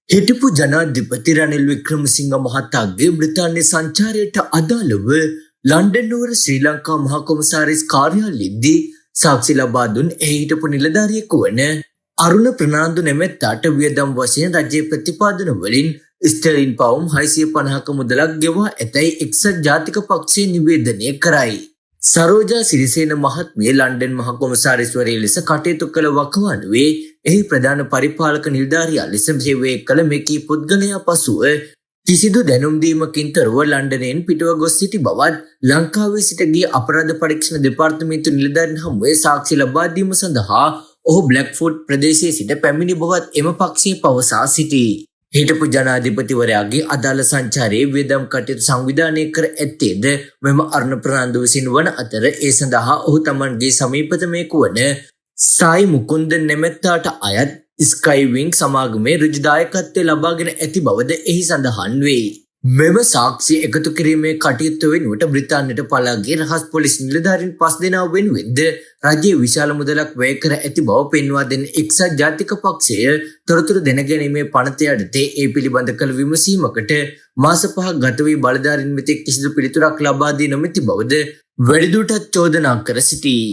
හිටපු ජනාධිපති රනිල් වික්‍රමසිංහ මහතාගේ බ්‍රිතාන්‍ය සංචාරයට අදාළව ලන්ඩන් නුවර ශ්‍රී ලංකා මහා කොමසාරිස් කාර්යාලයේදී සාක්ෂි ලබා දුන් හිටපු නිලධාරියෙකු වන අරුණ ප්‍රනාන්දු නැමැත්තාට වියදම් වශයෙන් රජයේ ප්‍රතිපාදන වලින් ස්ටර්ලින් පවුම් 650ක මුදලක් ගෙවා ඇතැයි එක්සත් ජාතික පක්ෂය නිවේදනය කරයි. සරෝජා සිරිසේන මහත්මිය ලන්ඩන් මහා කොමසාරිස්වරිය ලෙස කටයුතු කළ වකවානුවේ එහි ප්‍රධාන පරිපාලක නිලධාරියා ලෙස සේවය කළ මෙකී පුද්ගලයා පසුව කිසිදු දැනුම් දීමකින් තොරව ලන්ඩනයෙන් පිටව ගොස් සිටි බවත් ලංකාවේ සිට ගිය අපරාධ පරීක්ෂණ දෙපාර්තමේන්තු නිලධාරීන් හමුවේ සාක්ෂි ලබා දීම සඳහා ඔහු බ්ලැක්ෆුට් ප්‍රදේශයේ සිට පැමිණි බවත් එම පක්ෂය පවසා සිටී. හිටපු ජනාධිපතිවරයාගේ අදාළ සංචාරයේ වියදම් කටයුතු සංවිධානය කර ඇත්තේද මෙම අරුණ ප්‍රනාන්දු විසින් වන අතර ඒ සඳහා ඔහු තමන්ගේ සමීපතමයෙකු වන සායි මුකුන්දන් නැමැත්තාට අයත් ස්කයිවිං සමාගමේ ඍජු දායකත්වය ලබාගෙන ඇති බවද එහි සඳහන් වේ. මෙම සාක්ෂි එකතු කිරීමේ කටයුත්ත වෙනුවට බ්‍රිතාන්‍යයට පලා ගිය රහස් පොලිස් නිලධාරීන් 5 දෙනා වෙනුවෙන්ද රජයේ විශාල මුදලක් වැය කර ඇති බව පෙන්වා දෙන එක්සත් ජාතික පක්ෂය තොරතුරු දැනගැනීමේ පනත යටතේ ඒ පිළිබඳ කළ විමසීමකට මාස 5ක් ගත වී බලධාරීන් වෙත කිසිදු පිළිතුරක් ලබා දී නොමැති බවද වැඩිදුරටත් චෝදනා කර සිටී.